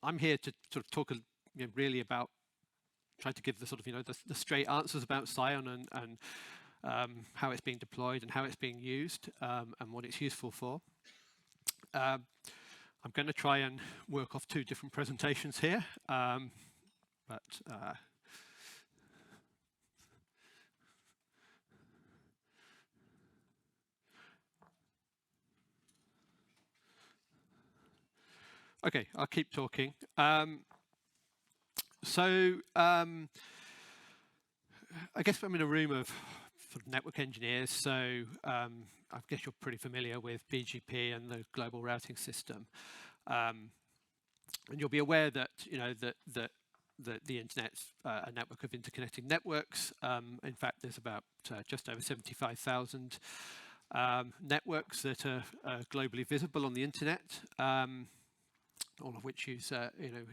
I'm here to sort of talk really about, try to give the sort of the straight answers about SCION and how it's being deployed and how it's being used and what it's useful for. I'm going to try and work off 2 different presentations here, okay, I'll keep talking. I guess I'm in a room of sort of network engineers, so I guess you're pretty familiar with BGP and the global routing system, and you'll be aware that the internet's a network of interconnecting networks. In fact, there's about just over 75,000 networks that are globally visible on the internet, all of which use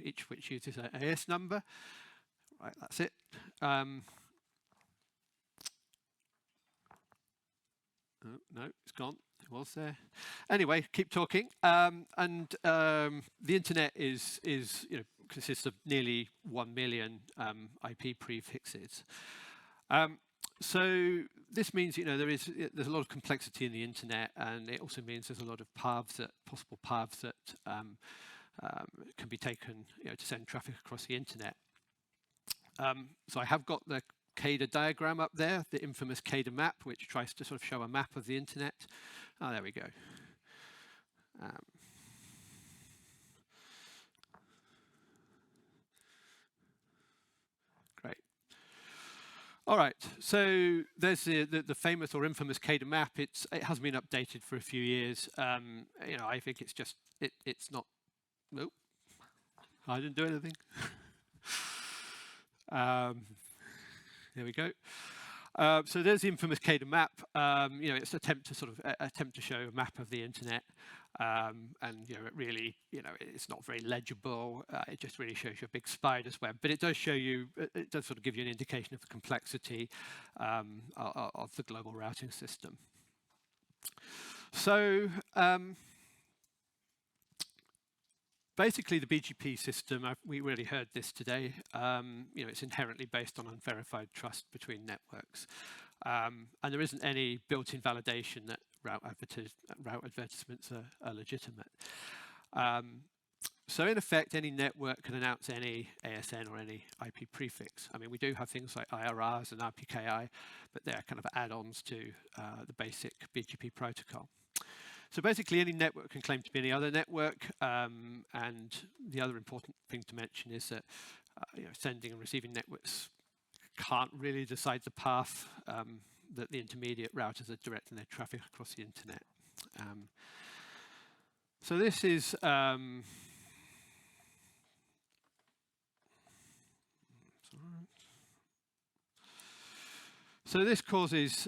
each of which uses an AS number. Right, that's it. Oh, no, it's gone. It was there. Anyway, keep talking. The internet consists of nearly 1 million IP prefixes. So this means there's a lot of complexity in the internet, and it also means there's a lot of possible paths that can be taken to send traffic across the internet. So I have got the CADA diagram up there, the infamous CADA map, which tries to sort of show a map of the internet. Oh, there we go. Great. All right, so there's the famous or infamous CADA map. It hasn't been updated for a few years. I think it's just it's not. Nope, I didn't do anything. There we go. So there's the infamous CADA map. It's an attempt to show a map of the internet, and it really, it's not very legible. It just really shows you a big spider's web, but it does show you. It does sort of give you an indication of the complexity of the global routing system. So basically, the BGP system, we really heard this today, it's inherently based on unverified trust between networks. And there isn't any built-in validation that route advertisements are legitimate. So in effect, any network can announce any ASN or any IP prefix. I mean, we do have things like IRRs and RPKI, but they're kind of add-ons to the basic BGP protocol. So basically, any network can claim to be any other network, and the other important thing to mention is that sending and receiving networks can't really decide the path that the intermediate routers are directing their traffic across the internet. So this is so this causes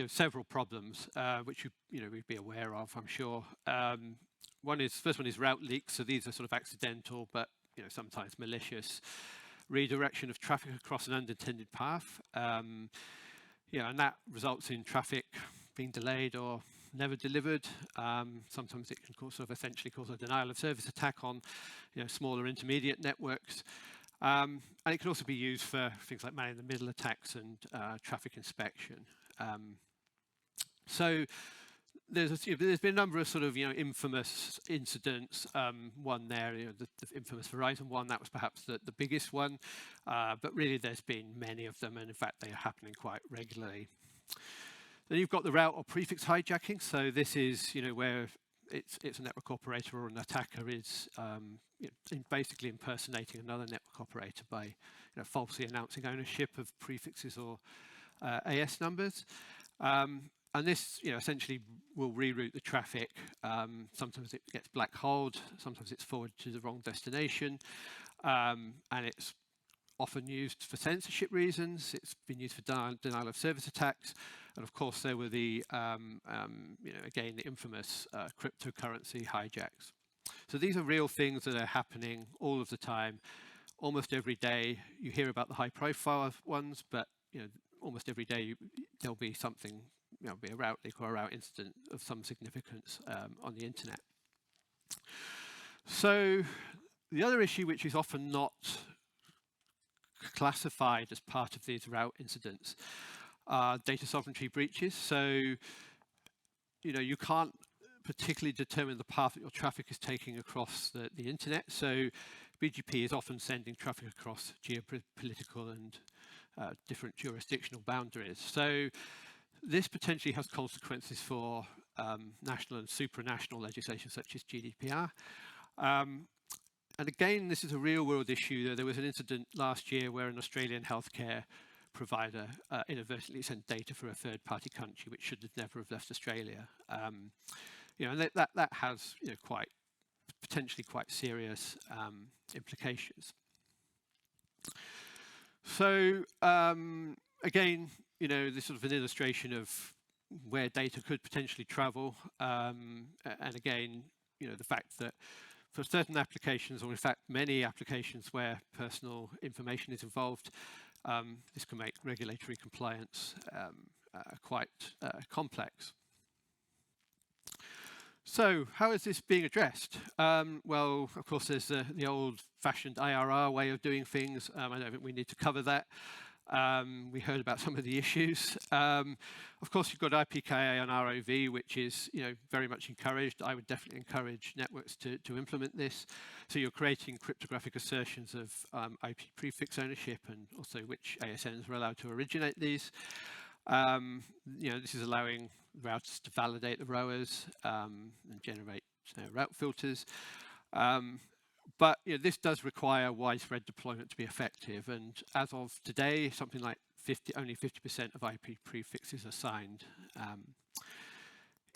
several problems, which we'd be aware of, I'm sure. First one is route leaks. So these are sort of accidental, but sometimes malicious redirection of traffic across an unintended path. And that results in traffic being delayed or never delivered. Sometimes it can essentially cause a denial of service attack on smaller intermediate networks. And it can also be used for things like man-in-the-middle attacks and traffic inspection. So there's been a number of sort of infamous incidents. One there, the infamous Verizon one, that was perhaps the biggest one. But really, there's been many of them, and in fact, they are happening quite regularly. Then you've got the route or prefix hijacking. So this is where it's a network operator or an attacker is basically impersonating another network operator by falsely announcing ownership of prefixes or AS numbers. And this essentially will reroute the traffic. Sometimes it gets black holed, sometimes it's forwarded to the wrong destination, and it's often used for censorship reasons. It's been used for denial of service attacks, and of course there were the again the infamous cryptocurrency hijacks. So these are real things that are happening all of the time. Almost every day you hear about the high-profile ones, but almost every day there'll be something, be a route leak or a route incident of some significance on the internet. So The other issue, which is often not classified as part of these route incidents, are data sovereignty breaches. So, you can't particularly determine the path that your traffic is taking across the internet. So BGP is often sending traffic across geopolitical and different jurisdictional boundaries. So this potentially has consequences for national and supranational legislation such as GDPR. And again, this is a real-world issue. There was an incident last year where an Australian healthcare provider inadvertently sent data for a third-party country, which should have never have left Australia. And that has potentially quite serious implications. So again, this is sort of an illustration of where data could potentially travel, and again, the fact that for certain applications, or in fact many applications where personal information is involved, this can make regulatory compliance quite complex. So how is this being addressed? Well, of course, there's the old-fashioned IRR way of doing things. I don't think we need to cover that. We heard about some of the issues. Of course, you've got RPKI and ROV, which is very much encouraged. I would definitely encourage networks to implement this. So you're creating cryptographic assertions of IP prefix ownership and also which ASNs are allowed to originate these. This is allowing routers to validate the ROAs and generate route filters. But this does require widespread deployment to be effective, and as of today, something like only 50% of IP prefixes are signed.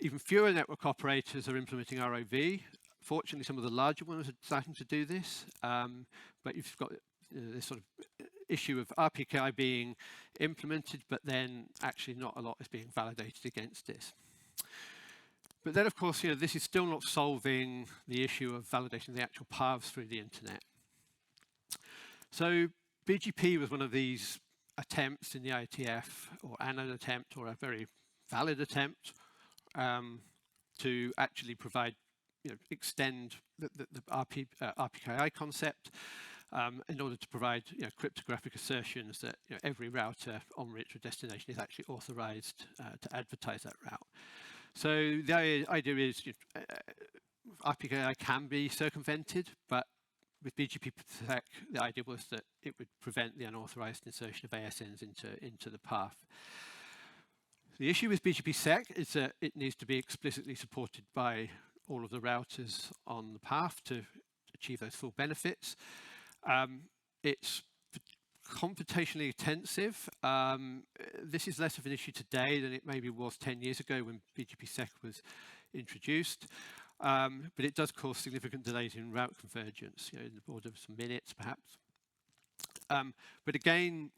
Even fewer network operators are implementing ROV. Fortunately, some of the larger ones are starting to do this, but you've got this sort of issue of RPKI being implemented, but then actually not a lot is being validated against this. But then, of course, this is still not solving the issue of validating the actual paths through the internet. So BGP was one of these attempts in the IETF, or an attempt, or a very valid attempt to actually provide, extend the RPKI concept in order to provide cryptographic assertions that every router en route to a destination is actually authorized to advertise that route. So the idea is RPKI can be circumvented, but with BGPSEC, the idea was that it would prevent the unauthorized insertion of ASNs into the path. The issue with BGPSEC is that it needs to be explicitly supported by all of the routers on the path to achieve those full benefits. It's computationally intensive. This is less of an issue today than it maybe was 10 years ago when BGPSEC was introduced, but it does cause significant delays in route convergence, in the order of some minutes perhaps. But again,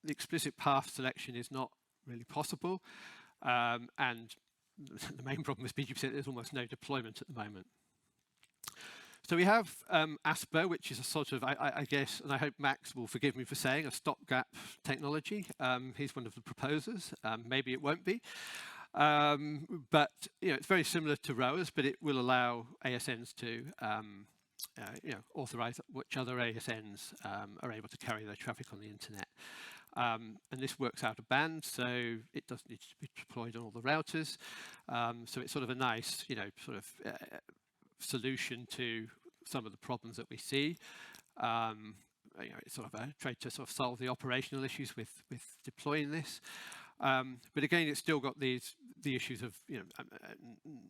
the explicit path selection is not really possible, and the main problem with BGPSEC, there's almost no deployment at the moment. So we have ASPA, which is a sort of, I guess, and I hope Max will forgive me for saying, a stopgap technology. He's one of the proposers. Maybe it won't be. But it's very similar to ROAs, but it will allow ASNs to authorize which other ASNs are able to carry their traffic on the internet. And this works out of band, so it doesn't need to be deployed on all the routers. So it's sort of a nice, solution to some of the problems that we see. It's sort of a try to sort of solve the operational issues with deploying this. But again, it's still got the issues of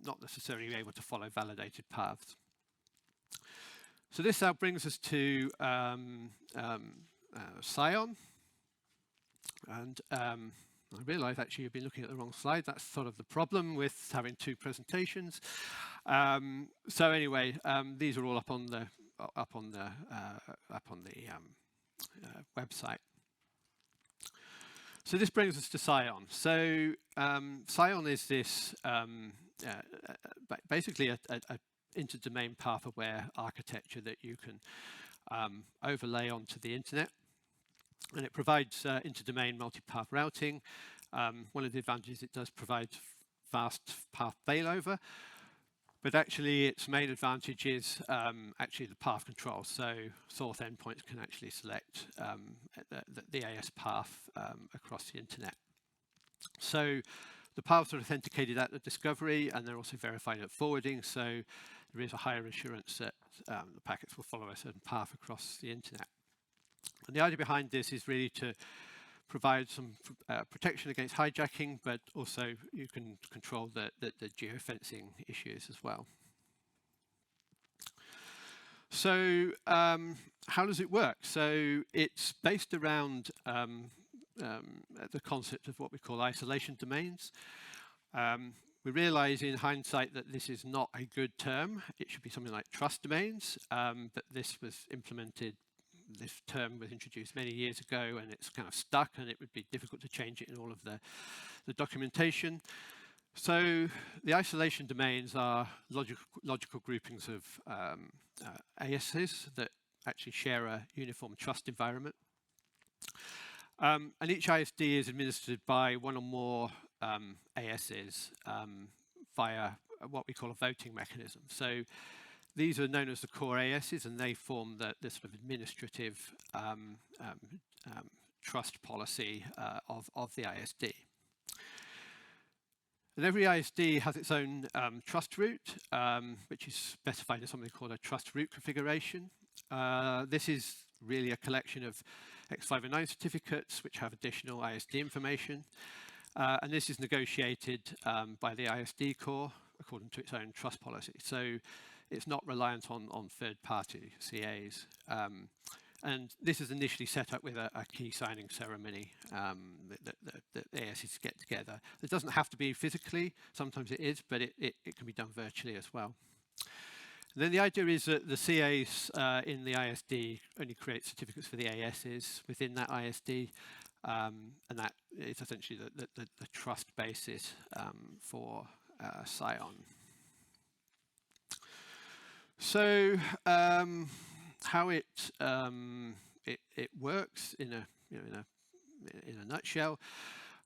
not necessarily able to follow validated paths. So this now brings us to SCION. And I realise actually you've been looking at the wrong slide. That's sort of the problem with having two presentations. So anyway, these are all up on the website. So this brings us to SCION. So SCION is this basically a inter-domain path-aware architecture that you can overlay onto the internet. And it provides inter-domain multi-path routing. One of the advantages it does provide fast path failover. But actually, its main advantage is actually the path control. So source endpoints can actually select the AS path across the internet. So the paths are authenticated at the discovery, and they're also verified at forwarding. So there is a higher assurance that the packets will follow a certain path across the internet. And the idea behind this is really to provide some protection against hijacking, but also you can control the geofencing issues as well. So how does it work? So it's based around the concept of what we call isolation domains. We realize in hindsight that this is not a good term. It should be something like trust domains, but this term was introduced many years ago, and it's kind of stuck, and it would be difficult to change it in all of the documentation. So the isolation domains are logical groupings of ASs that actually share a uniform trust environment. And each ISD is administered by one or more ASs via what we call a voting mechanism. So these are known as the core ASs, and they form the sort of administrative trust policy of the ISD. And every ISD has its own trust root, which is specified as something called a trust root configuration. This is really a collection of X509 certificates which have additional ISD information. And this is negotiated by the ISD core according to its own trust policy. So it's not reliant on third-party CAs. And this is initially set up with a key signing ceremony that ASs get together. It doesn't have to be physically, sometimes it is, but it can be done virtually as well. And then the idea is that the CAs in the ISD only create certificates for the ASs within that ISD, and that is essentially the trust basis for SCION. So how it works in a nutshell,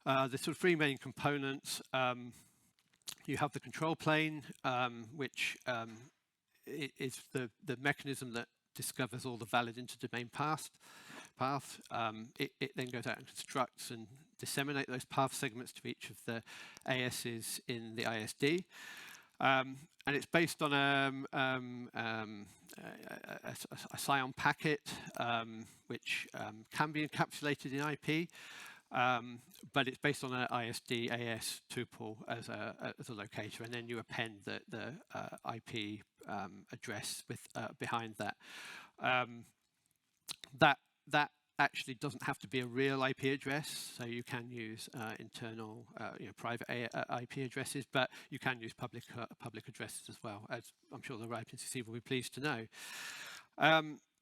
there's sort of three main components. You have the control plane, which is the mechanism that discovers all the valid interdomain paths. It then goes out and constructs and disseminate those path segments to each of the ASs in the ISD. And it's based on a SCION packet, which can be encapsulated in IP, but it's based on an ISD AS tuple as a locator, and then you append the IP address with behind that. That actually doesn't have to be a real IP address, so you can use internal, private IP addresses, but you can use public addresses as well, as I'm sure the RPKI will be pleased to know.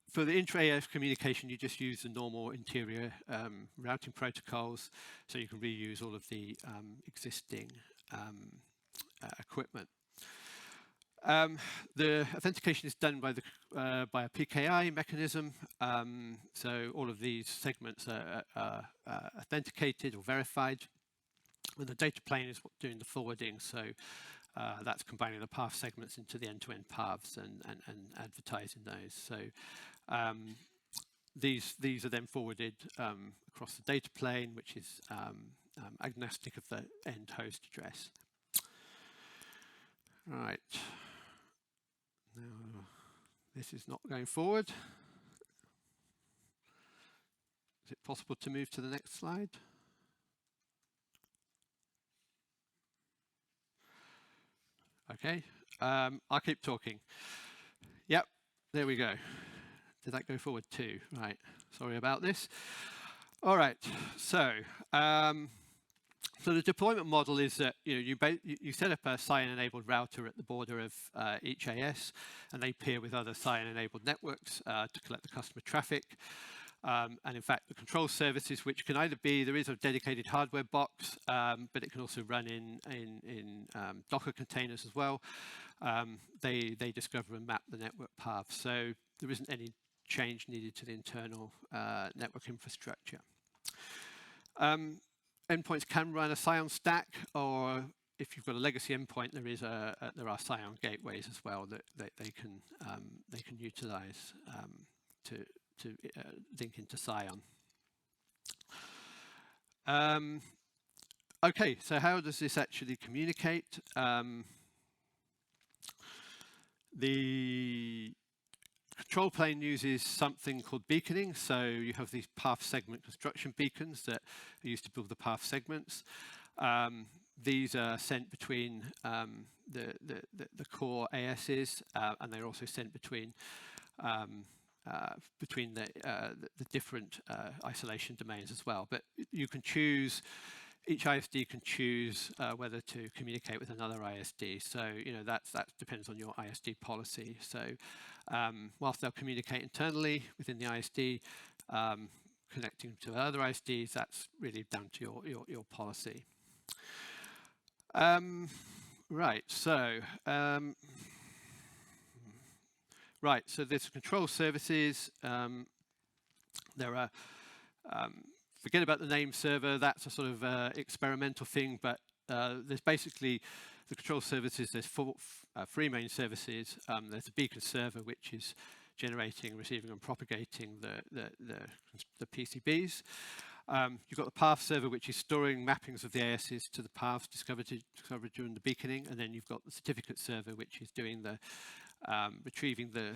For the intra-AF communication, you just use the normal interior routing protocols, so you can reuse all of the existing equipment. The authentication is done by a PKI mechanism, so all of these segments are authenticated or verified, and the data plane is doing the forwarding, so that's combining the path segments into the end-to-end paths and advertising those. So these are then forwarded across the data plane, which is agnostic of the end host address. Right. Now, this is not going forward. Is it possible to move to the next slide? Okay, I'll keep talking. Yep, there we go. Did that go forward too? Right, sorry about this. All right, so the deployment model is that you set up a SCION-enabled router at the border of each AS, and they peer with other SCION-enabled networks to collect the customer traffic. And in fact, the control services, which can either be, there is a dedicated hardware box, but it can also run in Docker containers as well. They discover and map the network path, so there isn't any change needed to the internal network infrastructure. Endpoints can run a SCION stack or if you've got a legacy endpoint, there are SCION gateways as well that they can utilize to link into SCION. Okay, so how does this actually communicate? The control plane uses something called beaconing. So you have these path segment construction beacons that are used to build the path segments. These are sent between the core ASs, and they're also sent between the different isolation domains as well. But you can choose, each ISD can choose whether to communicate with another ISD. So that depends on your ISD policy. So whilst they'll communicate internally within the ISD, connecting to other ISDs, that's really down to your policy. Right. So there's control services. There are, forget about the name server, that's a sort of experimental thing, but there's basically the control services, there's three main services. There's a beacon server, which is generating, receiving and propagating the PCBs. You've got the path server, which is storing mappings of the ASs to the paths discovered during the beaconing, and then you've got the certificate server, which is doing the retrieving the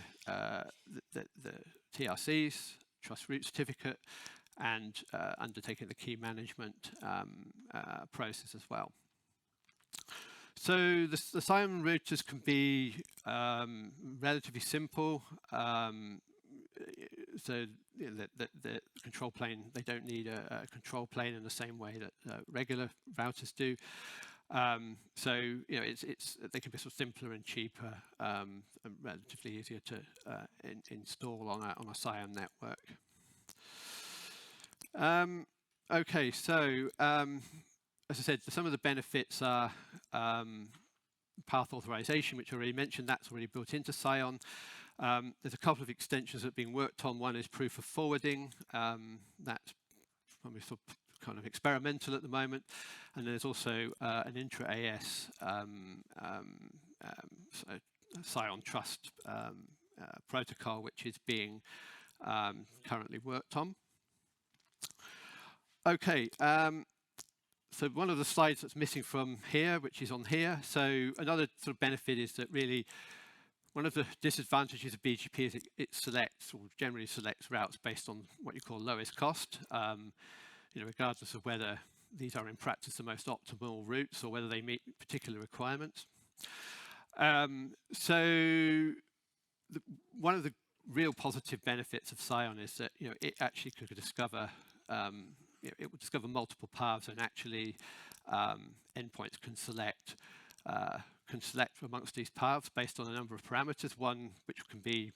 TRCs, trust root certificate, and undertaking the key management process as well. So the SCION routers can be relatively simple. So the control plane, they don't need a control plane in the same way that regular routers do. So they can be sort of simpler and cheaper, and relatively easier to install on a SCION network. Okay, so as I said, some of the benefits are path authorization, which I already mentioned. That's already built into SCION. There's a couple of extensions that are being worked on. One is proof of forwarding. That's probably sort of kind of experimental at the moment. And there's also an intra-AS SCION trust protocol, which is being currently worked on. Okay, so one of the slides that's missing from here, which is on here. So another sort of benefit is that really one of the disadvantages of BGP is it selects, or generally selects, routes based on what you call lowest cost, regardless of whether these are in practice the most optimal routes or whether they meet particular requirements. So one of the real positive benefits of SCION is that it actually could discover it will discover multiple paths, and actually endpoints can select amongst these paths based on a number of parameters. One which can be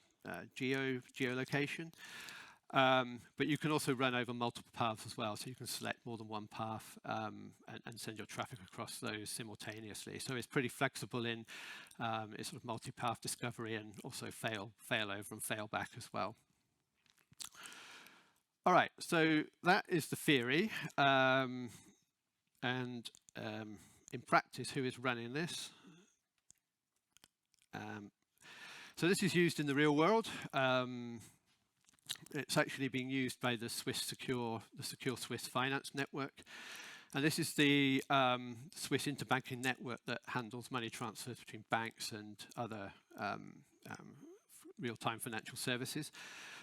geolocation, but you can also run over multiple paths as well. So you can select more than one path and send your traffic across those simultaneously. So it's pretty flexible in its sort of multi-path discovery, and also fail over and fail back as well. All right, so that is the theory, and in practice, who is running this? So this is used in the real world. It's actually being used by the secure Swiss finance network, and this is the Swiss interbanking network that handles money transfers between banks and other real-time financial services.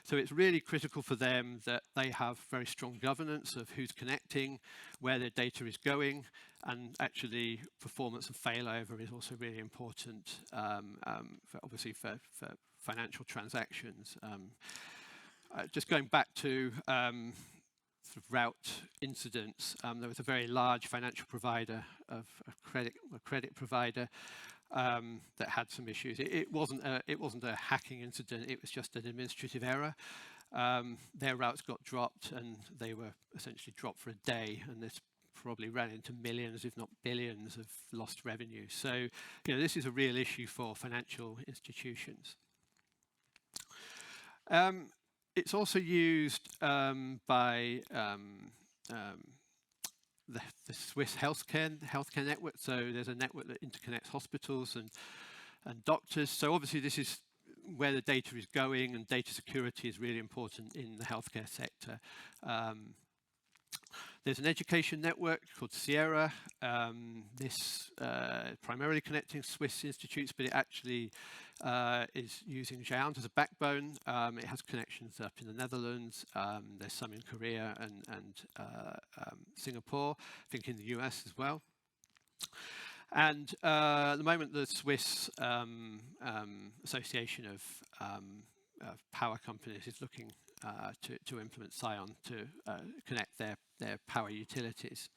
So it's really critical for them that they have very strong governance of who's connecting, where their data is going, and actually performance and failover is also really important, obviously for financial transactions. Just going back to sort of route incidents, there was a very large financial provider of a credit provider that had some issues. It wasn't a hacking incident. It was just an administrative error. Their routes got dropped, and they were essentially dropped for a day. And this probably ran into millions, if not billions, of lost revenue. So, this is a real issue for financial institutions. It's also used by the Swiss healthcare network. So there's a network that interconnects hospitals and doctors. So obviously this is where the data is going, and data security is really important in the healthcare sector. There's an education network called SCIERA. This primarily connecting Swiss institutes, but it actually is using SCION as a backbone. It has connections up in the Netherlands. There's some in Korea and Singapore, I think in the US as well. And at the moment, the Swiss Association of Power Companies is looking to implement SCION to connect their power utilities.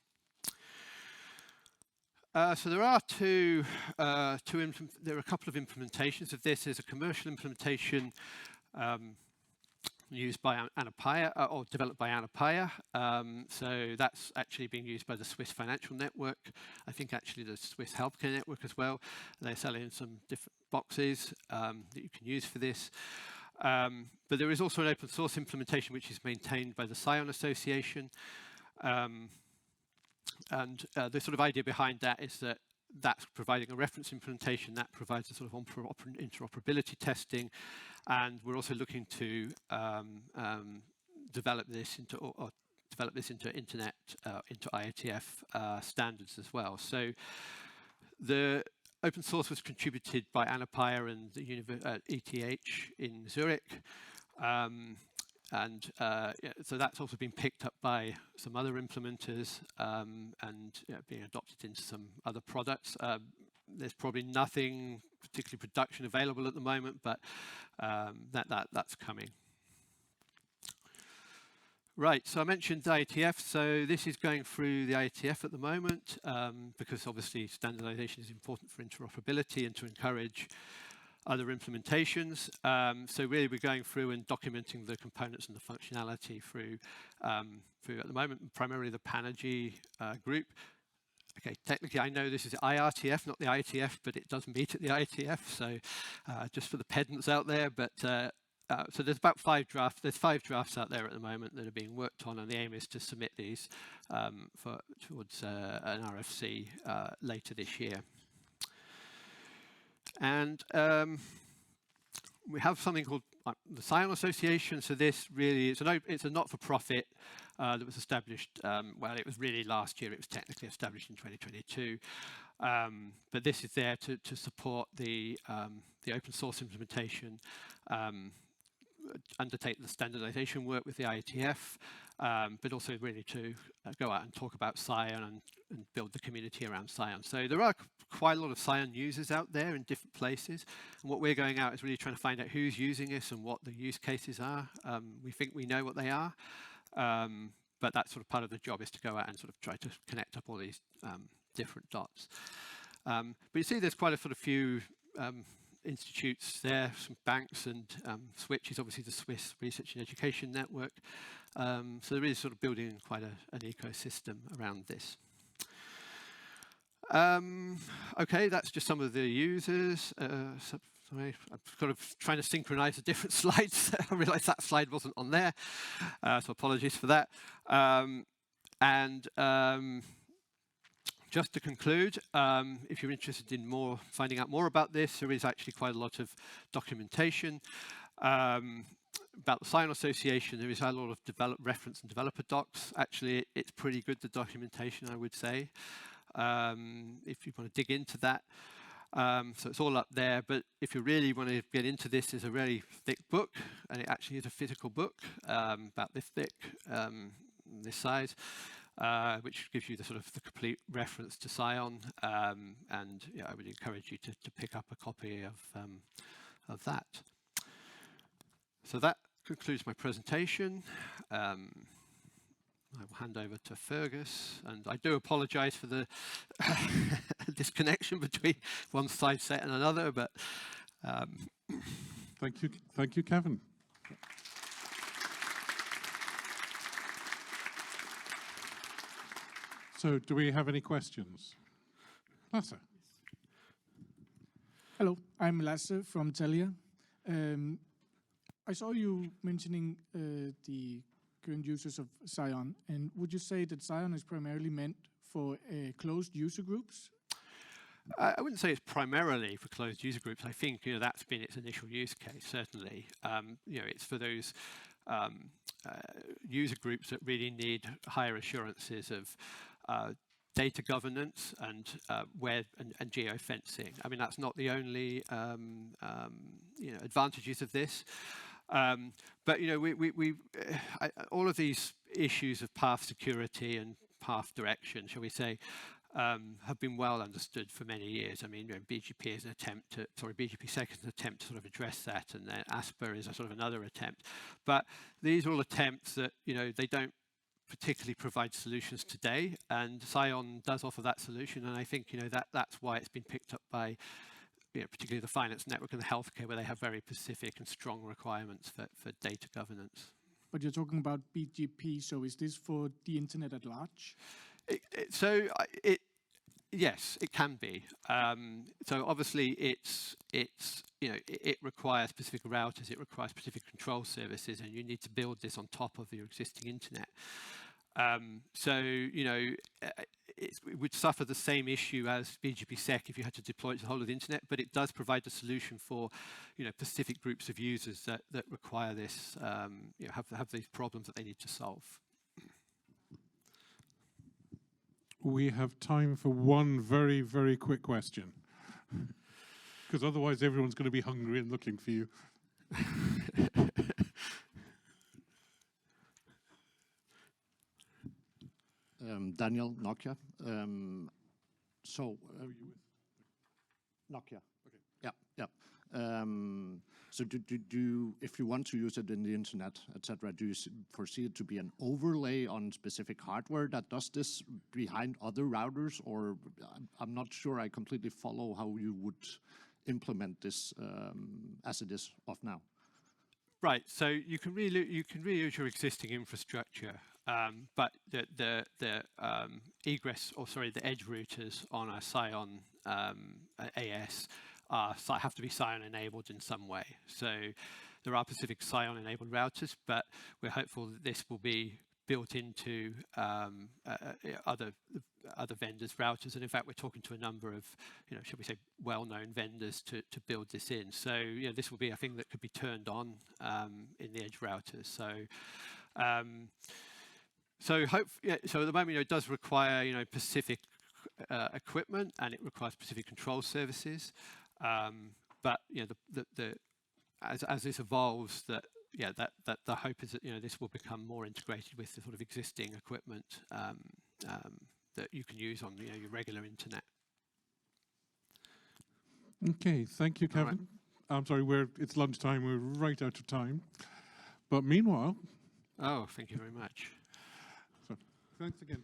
So there are there are a couple of implementations of this. There's a commercial implementation used by ANAPIA, or developed by ANAPIA. So that's actually being used by the Swiss Financial Network. I think actually the Swiss Healthcare Network as well. They're selling some different boxes that you can use for this. But there is also an open source implementation which is maintained by the SCION Association. And the sort of idea behind that is that that's providing a reference implementation that provides a sort of interoperability testing, and we're also looking to develop this into internet, into IETF standards as well. So the open source was contributed by ANAPIA and the ETH in Zurich. So that's also been picked up by some other implementers and being adopted into some other products. There's probably nothing particularly production available at the moment, but that's coming. Right, so I mentioned the IETF. So this is going through the IETF at the moment because obviously standardization is important for interoperability and to encourage other implementations. So really we're going through and documenting the components and the functionality through at the moment, primarily the Panergy group. Okay, technically I know this is the IRTF, not the IETF, but it does meet at the IETF. So just for the pedants out there, but so there's about 5 drafts. There's 5 drafts out there at the moment that are being worked on, and the aim is to submit these towards an RFC later this year. And we have something called the SCION Association. So this really is it's a not-for-profit that was established. Well, it was really last year. It was technically established in 2022. But this is there to support the open source implementation, undertake the standardization work with the IETF, but also really to go out and talk about SCION and build the community around SCION. So there are quite a lot of SCION users out there in different places. And what we're going out is really trying to find out who's using this and what the use cases are. We think we know what they are, but that's sort of part of the job, is to go out and sort of try to connect up all these different dots. But you see there's quite a sort of few institutes there, some banks, and Switch is obviously the Swiss Research and Education Network. So there is sort of building quite an ecosystem around this. Okay, that's just some of the users. Sorry, I'm kind of trying to synchronize the different slides. I realized that slide wasn't on there, so apologies for that. Just to conclude, if you're interested in finding out more about this, there is actually quite a lot of documentation about the SCION Association. There is a lot of reference and developer docs. Actually, it's pretty good, the documentation, I would say, if you want to dig into that. So it's all up there, but if you really want to get into this, there's a really thick book, and it actually is a physical book about this thick, this size. Which gives you the sort of the complete reference to SCION, and I would encourage you to pick up a copy of that. So that concludes my presentation. I will hand over to Fergus, and I do apologise for the disconnection between one slide set and another, but thank you, Kevin. So, do we have any questions? Lasse. Hello, I'm Lasse from Telia. I saw you mentioning the current users of SCION. And would you say that SCION is primarily meant for closed user groups? I wouldn't say it's primarily for closed user groups. I think that's been its initial use case. Certainly, it's for those user groups that really need higher assurances of data governance and web and geofencing. I mean, that's not the only advantages of this. But all of these issues of path security and path direction, shall we say, have been well understood for many years. I mean, BGP is an attempt to, BGPSEC is an attempt to sort of address that, and then ASPA is a sort of another attempt. But these are all attempts that, they don't particularly provide solutions today, and SCION does offer that solution, and I think, that's why it's been picked up by, particularly the finance network and the healthcare, where they have very specific and strong requirements for data governance. But you're talking about BGP, so is this for the internet at large? Yes, it can be. So obviously, it requires specific routers, it requires specific control services, and you need to build this on top of your existing internet. It would suffer the same issue as BGPSEC if you had to deploy it to the whole of the internet, but it does provide a solution for, specific groups of users that require this, have these problems that they need to solve. We have time for one very, very quick question, because otherwise everyone's going to be hungry and looking for you. Daniel, Nokia. So, are you with Nokia? Okay. Yeah. So, if you want to use it in the internet, etc., do you foresee it to be an overlay on specific hardware that does this behind other routers, or I'm not sure I completely follow how you would implement this as it is of now. Right. So you can reuse your existing infrastructure, but the egress, or sorry, the edge routers on a SCION AS have to be SCION enabled in some way. So there are specific SCION enabled routers, but we're hopeful that this will be built into other vendors' routers, and in fact we're talking to a number of, shall we say, well-known vendors to build this in. So this will be a thing that could be turned on in the edge routers. So so at the moment it does require specific equipment, and it requires specific control services. But as this evolves, that the hope is that this will become more integrated with the sort of existing equipment that you can use on your regular internet. Okay, thank you, Kevin. Right. I'm sorry, it's lunchtime. We're right out of time. But meanwhile, oh, thank you very much. So, thanks again.